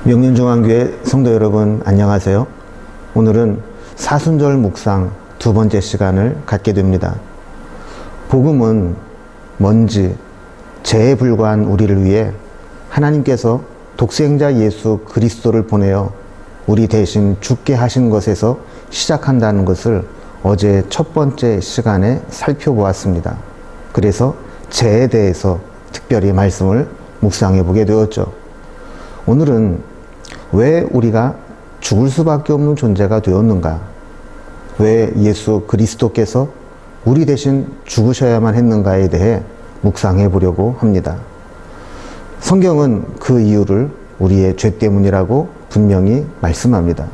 명륜중앙교회 성도 여러분, 안녕하세요. 오늘은 사순절 묵상 두 번째 시간을 갖게 됩니다. 복음은 먼지, 죄에 불과한 우리를 위해 하나님께서 독생자 예수 그리스도를 보내어 우리 대신 죽게 하신 것에서 시작한다는 것을 어제 첫 번째 시간에 살펴보았습니다. 그래서 죄에 대해서 특별히 말씀을 묵상해 보게 되었죠. 오늘은 왜 우리가 죽을 수밖에 없는 존재가 되었는가? 왜 예수 그리스도께서 우리 대신 죽으셔야만 했는가에 대해 묵상해 보려고 합니다. 성경은 그 이유를 우리의 죄 때문이라고 분명히 말씀합니다.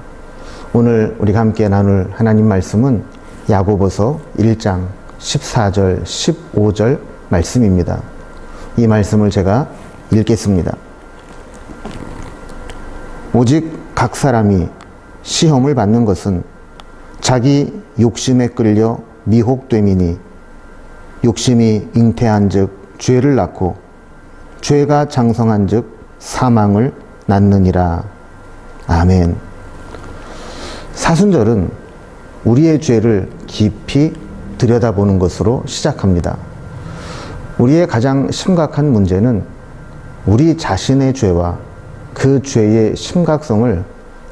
오늘 우리가 함께 나눌 하나님 말씀은 야고보서 1장 14절 15절 말씀입니다. 이 말씀을 제가 읽겠습니다. 오직 각 사람이 시험을 받는 것은 자기 욕심에 끌려 미혹됨이니 욕심이 잉태한즉 죄를 낳고 죄가 장성한즉 사망을 낳느니라. 아멘. 사순절은 우리의 죄를 깊이 들여다보는 것으로 시작합니다. 우리의 가장 심각한 문제는 우리 자신의 죄와 그 죄의 심각성을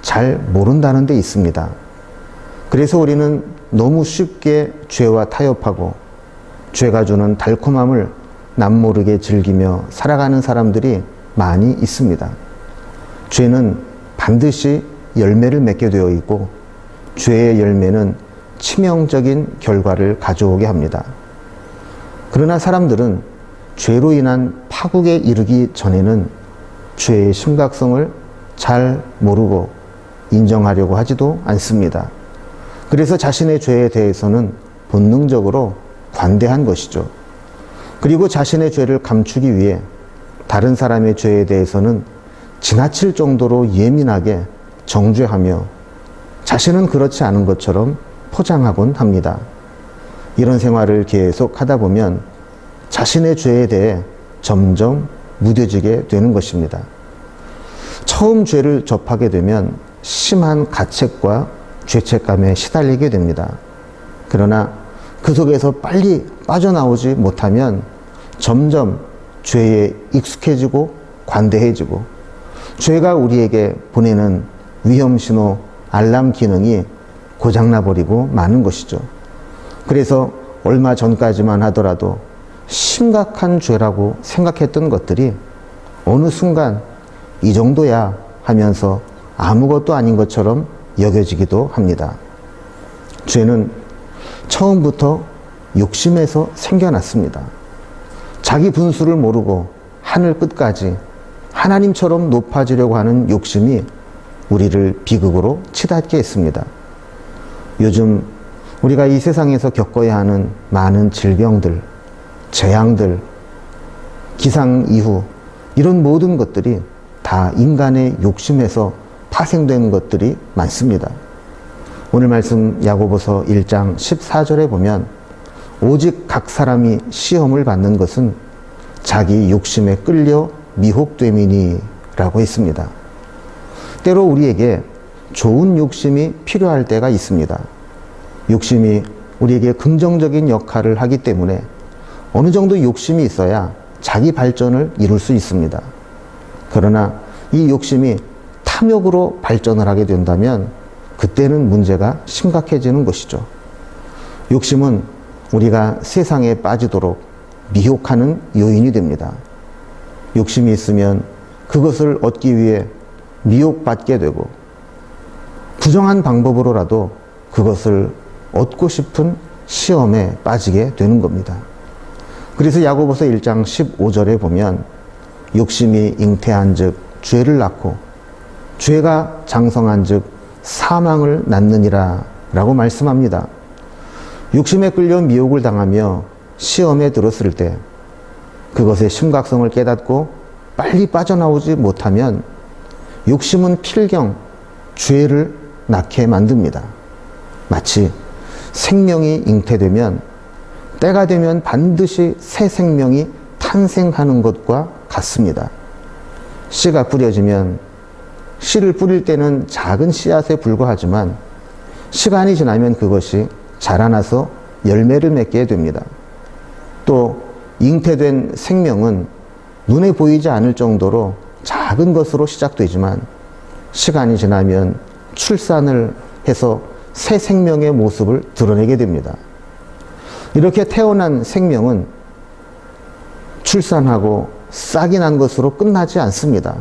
잘 모른다는 데 있습니다. 그래서 우리는 너무 쉽게 죄와 타협하고 죄가 주는 달콤함을 남모르게 즐기며 살아가는 사람들이 많이 있습니다. 죄는 반드시 열매를 맺게 되어 있고 죄의 열매는 치명적인 결과를 가져오게 합니다. 그러나 사람들은 죄로 인한 파국에 이르기 전에는 죄의 심각성을 잘 모르고 인정하려고 하지도 않습니다. 그래서 자신의 죄에 대해서는 본능적으로 관대한 것이죠. 그리고 자신의 죄를 감추기 위해 다른 사람의 죄에 대해서는 지나칠 정도로 예민하게 정죄하며 자신은 그렇지 않은 것처럼 포장하곤 합니다. 이런 생활을 계속 하다 보면 자신의 죄에 대해 점점 무뎌지게 되는 것입니다. 처음 죄를 접하게 되면 심한 가책과 죄책감에 시달리게 됩니다. 그러나 그 속에서 빨리 빠져나오지 못하면 점점 죄에 익숙해지고 관대해지고 죄가 우리에게 보내는 위험신호 알람 기능이 고장나버리고 마는 것이죠. 그래서 얼마 전까지만 하더라도 심각한 죄라고 생각했던 것들이 어느 순간 이 정도야 하면서 아무것도 아닌 것처럼 여겨지기도 합니다. 죄는 처음부터 욕심에서 생겨났습니다. 자기 분수를 모르고 하늘 끝까지 하나님처럼 높아지려고 하는 욕심이 우리를 비극으로 치닫게 했습니다. 요즘 우리가 이 세상에서 겪어야 하는 많은 질병들, 재앙들, 기상이후 이런 모든 것들이 다 인간의 욕심에서 파생된 것들이 많습니다. 오늘 말씀 야고보서 1장 14절에 보면 오직 각 사람이 시험을 받는 것은 자기 욕심에 끌려 미혹됨이니 라고 했습니다. 때로 우리에게 좋은 욕심이 필요할 때가 있습니다. 욕심이 우리에게 긍정적인 역할을 하기 때문에 어느 정도 욕심이 있어야 자기 발전을 이룰 수 있습니다. 그러나 이 욕심이 탐욕으로 발전을 하게 된다면 그때는 문제가 심각해지는 것이죠. 욕심은 우리가 세상에 빠지도록 미혹하는 요인이 됩니다. 욕심이 있으면 그것을 얻기 위해 미혹받게 되고 부정한 방법으로라도 그것을 얻고 싶은 시험에 빠지게 되는 겁니다. 그래서 야고보서 1장 15절에 보면 욕심이 잉태한즉 죄를 낳고 죄가 장성한즉 사망을 낳느니라 라고 말씀합니다. 욕심에 끌려 미혹을 당하며 시험에 들었을 때 그것의 심각성을 깨닫고 빨리 빠져나오지 못하면 욕심은 필경 죄를 낳게 만듭니다. 마치 생명이 잉태되면 때가 되면 반드시 새 생명이 탄생하는 것과 같습니다. 씨가 뿌려지면 씨를 뿌릴 때는 작은 씨앗에 불과하지만 시간이 지나면 그것이 자라나서 열매를 맺게 됩니다. 또 잉태된 생명은 눈에 보이지 않을 정도로 작은 것으로 시작되지만 시간이 지나면 출산을 해서 새 생명의 모습을 드러내게 됩니다. 이렇게 태어난 생명은 출산하고 싹이 난 것으로 끝나지 않습니다.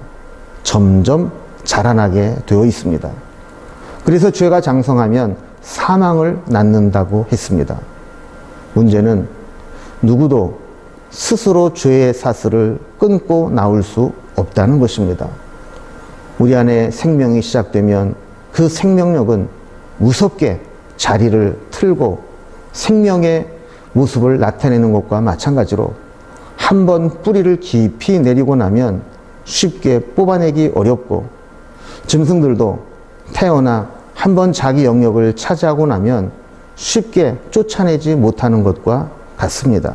점점 자라나게 되어 있습니다. 그래서 죄가 장성하면 사망을 낳는다고 했습니다. 문제는 누구도 스스로 죄의 사슬을 끊고 나올 수 없다는 것입니다. 우리 안에 생명이 시작되면 그 생명력은 무섭게 자리를 틀고 생명의 모습을 나타내는 것과 마찬가지로 한번 뿌리를 깊이 내리고 나면 쉽게 뽑아내기 어렵고 짐승들도 태어나 한번 자기 영역을 차지하고 나면 쉽게 쫓아내지 못하는 것과 같습니다.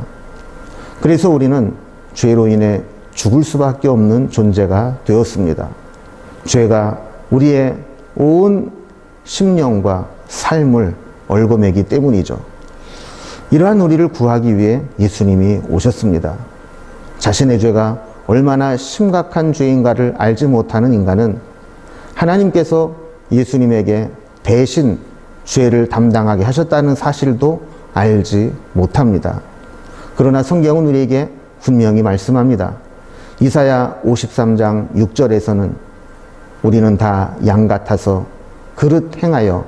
그래서 우리는 죄로 인해 죽을 수밖에 없는 존재가 되었습니다. 죄가 우리의 온 심령과 삶을 얽어매기 때문이죠. 이러한 우리를 구하기 위해 예수님이 오셨습니다. 자신의 죄가 얼마나 심각한 죄인가를 알지 못하는 인간은 하나님께서 예수님에게 대신 죄를 담당하게 하셨다는 사실도 알지 못합니다. 그러나 성경은 우리에게 분명히 말씀합니다. 이사야 53장 6절에서는 우리는 다 양 같아서 그릇 행하여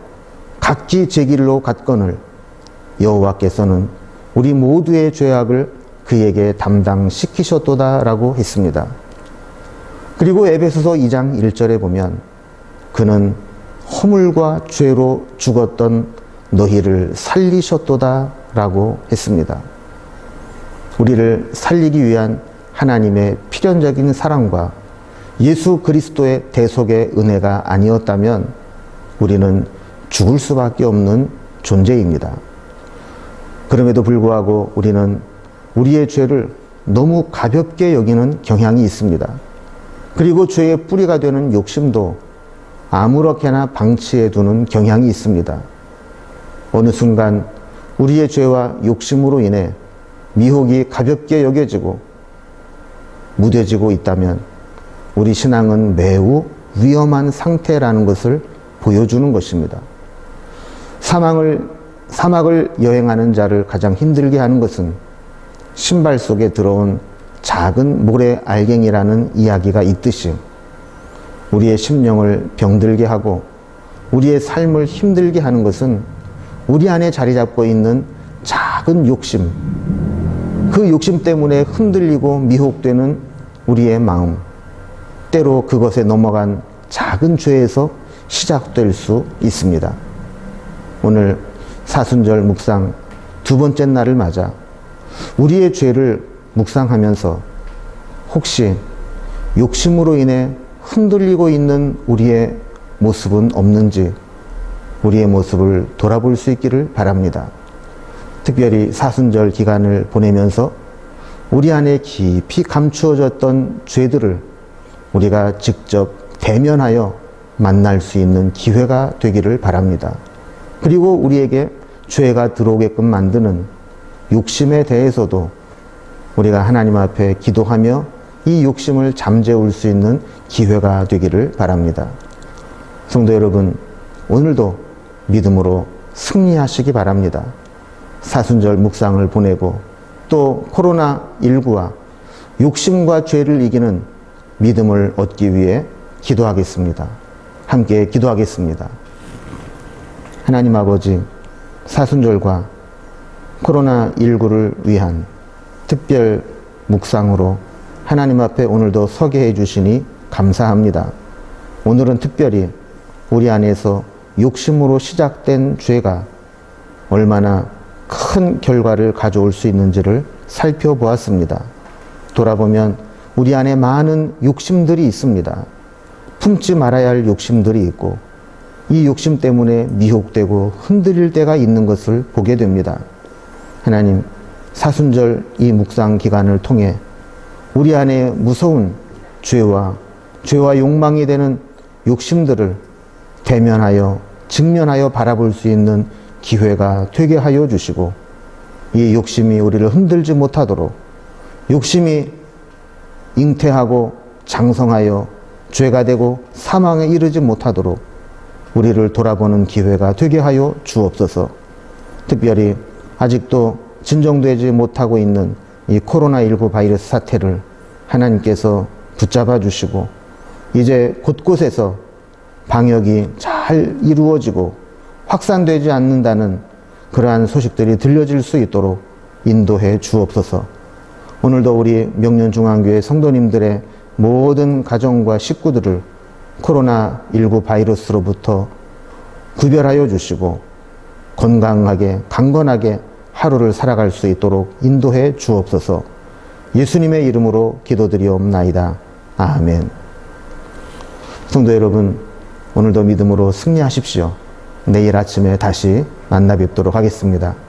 각기 제 길로 갔거늘 여호와께서는 우리 모두의 죄악을 그에게 담당시키셨도다라고 했습니다. 그리고 에베소서 2장 1절에 보면 그는 허물과 죄로 죽었던 너희를 살리셨도다라고 했습니다. 우리를 살리기 위한 하나님의 필연적인 사랑과 예수 그리스도의 대속의 은혜가 아니었다면 우리는 죽을 수밖에 없는 존재입니다. 그럼에도 불구하고 우리는 우리의 죄를 너무 가볍게 여기는 경향이 있습니다. 그리고 죄의 뿌리가 되는 욕심도 아무렇게나 방치해 두는 경향이 있습니다. 어느 순간 우리의 죄와 욕심으로 인해 미혹이 가볍게 여겨지고 무뎌지고 있다면 우리 신앙은 매우 위험한 상태라는 것을 보여주는 것입니다. 사막을 여행하는 자를 가장 힘들게 하는 것은 신발 속에 들어온 작은 모래 알갱이라는 이야기가 있듯이 우리의 심령을 병들게 하고 우리의 삶을 힘들게 하는 것은 우리 안에 자리 잡고 있는 작은 욕심, 그 욕심 때문에 흔들리고 미혹되는 우리의 마음, 때로 그것에 넘어간 작은 죄에서 시작될 수 있습니다. 오늘 사순절 묵상 두 번째 날을 맞아 우리의 죄를 묵상하면서 혹시 욕심으로 인해 흔들리고 있는 우리의 모습은 없는지 우리의 모습을 돌아볼 수 있기를 바랍니다. 특별히 사순절 기간을 보내면서 우리 안에 깊이 감추어졌던 죄들을 우리가 직접 대면하여 만날 수 있는 기회가 되기를 바랍니다. 그리고 우리에게 죄가 들어오게끔 만드는 욕심에 대해서도 우리가 하나님 앞에 기도하며 이 욕심을 잠재울 수 있는 기회가 되기를 바랍니다. 성도 여러분, 오늘도 믿음으로 승리하시기 바랍니다. 사순절 묵상을 보내고 또 코로나19와 욕심과 죄를 이기는 믿음을 얻기 위해 기도하겠습니다. 함께 기도하겠습니다. 하나님 아버지, 사순절과 코로나19를 위한 특별 묵상으로 하나님 앞에 오늘도 서게 해주시니 감사합니다. 오늘은 특별히 우리 안에서 욕심으로 시작된 죄가 얼마나 큰 결과를 가져올 수 있는지를 살펴보았습니다. 돌아보면 우리 안에 많은 욕심들이 있습니다. 품지 말아야 할 욕심들이 있고 이 욕심 때문에 미혹되고 흔들릴 때가 있는 것을 보게 됩니다. 하나님, 사순절 이 묵상 기간을 통해 우리 안에 무서운 죄와 욕망이 되는 욕심들을 대면하여 직면하여 바라볼 수 있는 기회가 되게 하여 주시고, 이 욕심이 우리를 흔들지 못하도록, 욕심이 잉태하고 장성하여 죄가 되고 사망에 이르지 못하도록 우리를 돌아보는 기회가 되게 하여 주옵소서. 특별히 아직도 진정되지 못하고 있는 이 코로나19 바이러스 사태를 하나님께서 붙잡아 주시고, 이제 곳곳에서 방역이 잘 이루어지고 확산되지 않는다는 그러한 소식들이 들려질 수 있도록 인도해 주옵소서. 오늘도 우리 명륜중앙교회 성도님들의 모든 가정과 식구들을 코로나19 바이러스로부터 구별하여 주시고 건강하게 강건하게 하루를 살아갈 수 있도록 인도해 주옵소서. 예수님의 이름으로 기도드리옵나이다. 아멘. 성도 여러분, 오늘도 믿음으로 승리하십시오. 내일 아침에 다시 만나 뵙도록 하겠습니다.